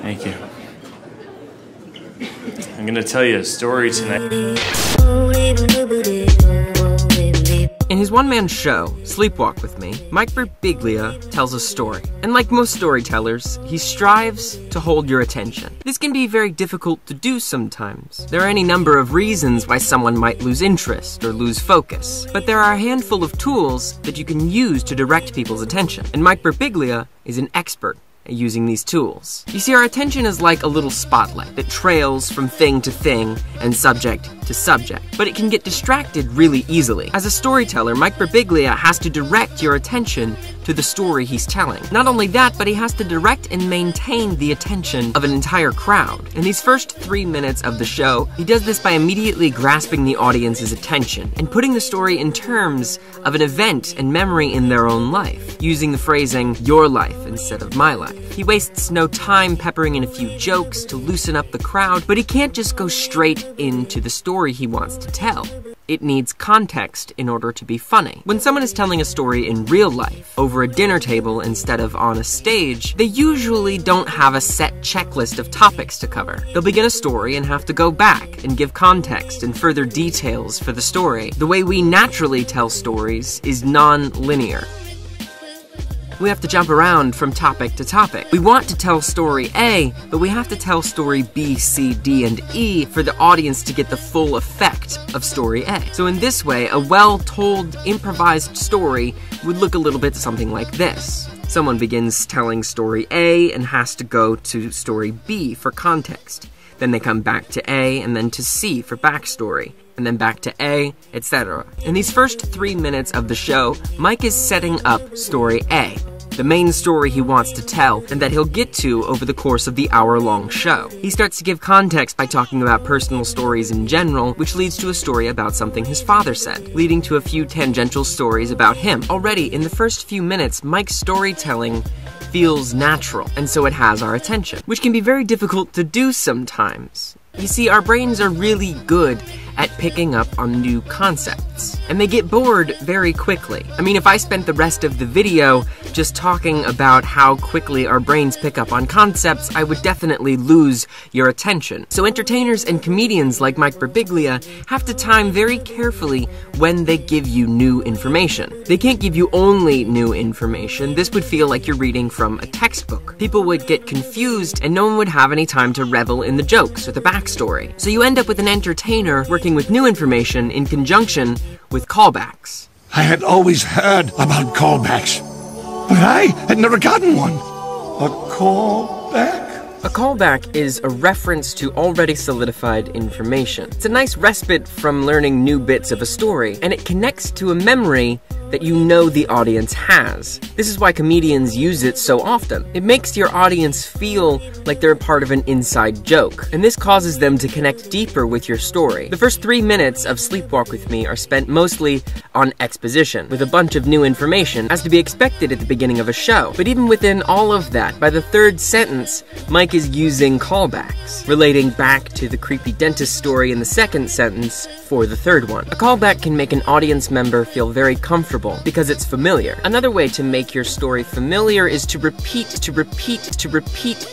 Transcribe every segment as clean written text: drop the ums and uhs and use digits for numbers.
Thank you. I'm gonna tell you a story tonight. In his one-man show, Sleepwalk with Me, Mike Birbiglia tells a story. And like most storytellers, he strives to hold your attention. This can be very difficult to do sometimes. There are any number of reasons why someone might lose interest or lose focus, but there are a handful of tools that you can use to direct people's attention. And Mike Birbiglia is an expert at using these tools. You see, our attention is like a little spotlight that trails from thing to thing and subject to subject, but it can get distracted really easily. As a storyteller, Mike Birbiglia has to direct your attention to the story he's telling. Not only that, but he has to direct and maintain the attention of an entire crowd. In these first 3 minutes of the show, he does this by immediately grasping the audience's attention and putting the story in terms of an event and memory in their own life, using the phrasing, your life instead of my life. He wastes no time peppering in a few jokes to loosen up the crowd, but he can't just go straight into the story he wants to tell. It needs context in order to be funny. When someone is telling a story in real life, over a dinner table instead of on a stage, they usually don't have a set checklist of topics to cover. They'll begin a story and have to go back and give context and further details for the story. The way we naturally tell stories is non-linear. We have to jump around from topic to topic. We want to tell story A, but we have to tell story B, C, D, and E for the audience to get the full effect of story A. So in this way, a well-told, improvised story would look a little bit something like this. Someone begins telling story A and has to go to story B for context. Then they come back to A and then to C for backstory, and then back to A, etc. In these first 3 minutes of the show, Mike is setting up story A, the main story he wants to tell and that he'll get to over the course of the hour-long show. He starts to give context by talking about personal stories in general, which leads to a story about something his father said, leading to a few tangential stories about him. Already, in the first few minutes, Mike's storytelling feels natural, and so it has our attention, which can be very difficult to do sometimes. You see, our brains are really good at picking up on new concepts, and they get bored very quickly. I mean, if I spent the rest of the video just talking about how quickly our brains pick up on concepts, I would definitely lose your attention. So entertainers and comedians like Mike Birbiglia have to time very carefully when they give you new information. They can't give you only new information. This would feel like you're reading from a textbook. People would get confused, and no one would have any time to revel in the jokes or the backstory. So you end up with an entertainer working with new information in conjunction with callbacks. I had always heard about callbacks, but I had never gotten one. A callback? A callback is a reference to already solidified information. It's a nice respite from learning new bits of a story, and it connects to a memory that you know the audience has. This is why comedians use it so often. It makes your audience feel like they're a part of an inside joke, and this causes them to connect deeper with your story. The first 3 minutes of Sleepwalk with Me are spent mostly on exposition, with a bunch of new information, as to be expected at the beginning of a show. But even within all of that, by the 3rd sentence, Mike is using callbacks, relating back to the creepy dentist story in the 2nd sentence for the 3rd one. A callback can make an audience member feel very comfortable because it's familiar. Another way to make your story familiar is to repeat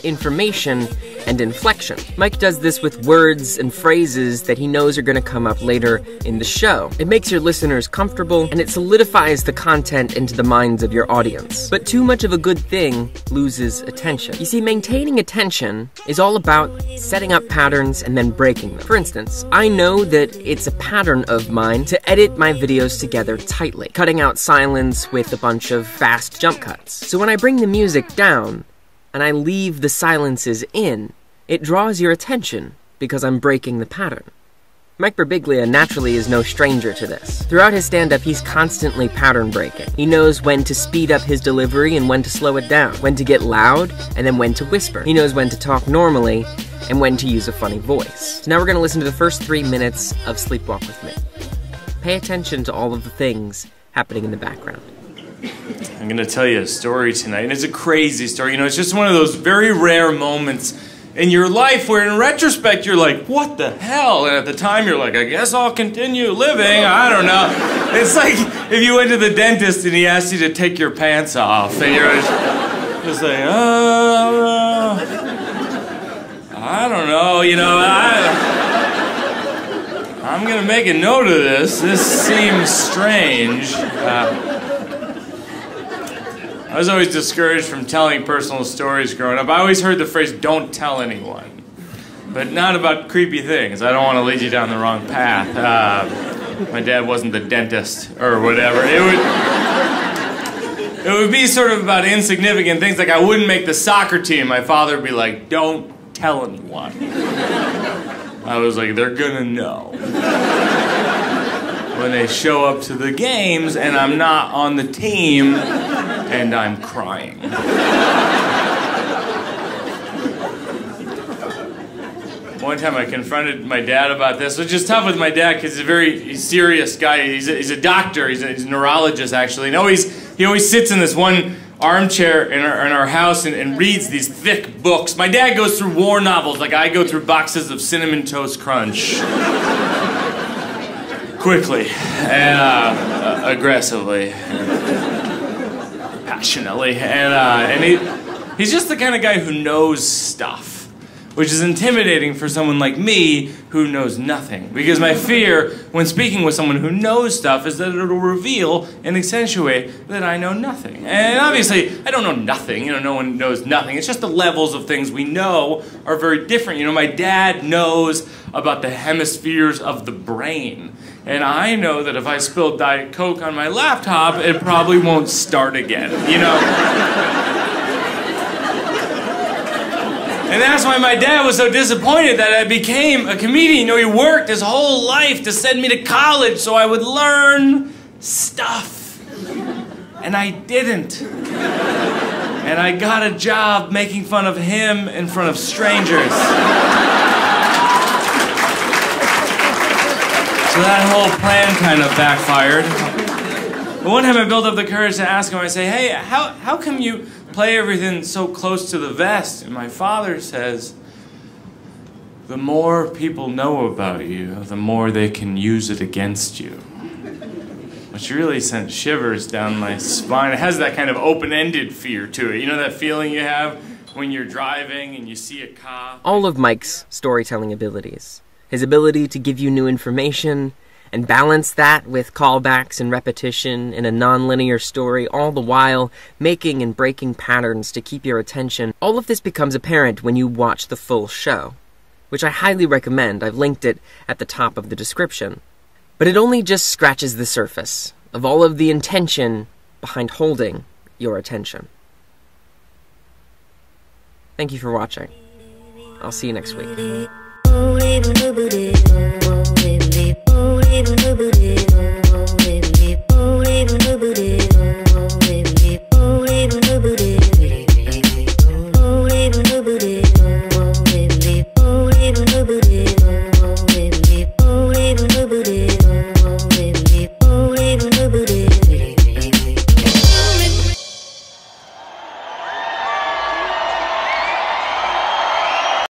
information and inflection. Mike does this with words and phrases that he knows are going to come up later in the show. It makes your listeners comfortable, and it solidifies the content into the minds of your audience. But too much of a good thing loses attention. You see, maintaining attention is all about setting up patterns and then breaking them. For instance, I know that it's a pattern of mine to edit my videos together tightly, cutting out silence with a bunch of fast jump cuts. So when I bring the music down, and I leave the silences in, it draws your attention because I'm breaking the pattern. Mike Birbiglia naturally is no stranger to this. Throughout his stand-up, he's constantly pattern breaking. He knows when to speed up his delivery and when to slow it down, when to get loud and then when to whisper. He knows when to talk normally and when to use a funny voice. So now we're going to listen to the first 3 minutes of Sleepwalk with Me. Pay attention to all of the things happening in the background. I'm gonna tell you a story tonight, and it's a crazy story. You know, it's just one of those very rare moments in your life where in retrospect you're like, what the hell? And at the time you're like, I guess I'll continue living, I don't know. It's like if you went to the dentist and he asked you to take your pants off, and you're just like, oh. so, you know, I'm gonna make a note of this. This seems strange. I was always discouraged from telling personal stories growing up. I always heard the phrase, don't tell anyone. But not about creepy things. I don't want to lead you down the wrong path. My dad wasn't the dentist or whatever. It would be sort of about insignificant things, like I wouldn't make the soccer team. My father would be like, don't tell anyone. I was like, they're gonna know. When they show up to the games and I'm not on the team and I'm crying. One time I confronted my dad about this, which is tough with my dad because he's a very serious guy. He's a doctor, he's a neurologist actually. And he always sits in this one armchair in our house and reads these thick books. My dad goes through war novels like I go through boxes of Cinnamon Toast Crunch. Quickly and aggressively, passionately, and he's just the kind of guy who knows stuff, which is intimidating for someone like me who knows nothing. Because my fear when speaking with someone who knows stuff is that it'll reveal and accentuate that I know nothing. And obviously, I don't know nothing. You know, no one knows nothing. It's just the levels of things we know are very different. You know, my dad knows about the hemispheres of the brain. And I know that if I spill Diet Coke on my laptop, it probably won't start again, you know? And that's why my dad was so disappointed that I became a comedian. You know, he worked his whole life to send me to college so I would learn stuff. And I didn't. And I got a job making fun of him in front of strangers. So that whole plan kind of backfired. But one time I built up the courage to ask him, I say, hey, how come you play everything so close to the vest? And my father says, the more people know about you, the more they can use it against you. Which really sent shivers down my spine. It has that kind of open-ended fear to it. You know that feeling you have when you're driving and you see a cop? All of Mike's storytelling abilities, his ability to give you new information and balance that with callbacks and repetition in a non-linear story, all the while making and breaking patterns to keep your attention, all of this becomes apparent when you watch the full show, which I highly recommend. I've linked it at the top of the description. But it only just scratches the surface of all of the intention behind holding your attention. Thank you for watching. I'll see you next week.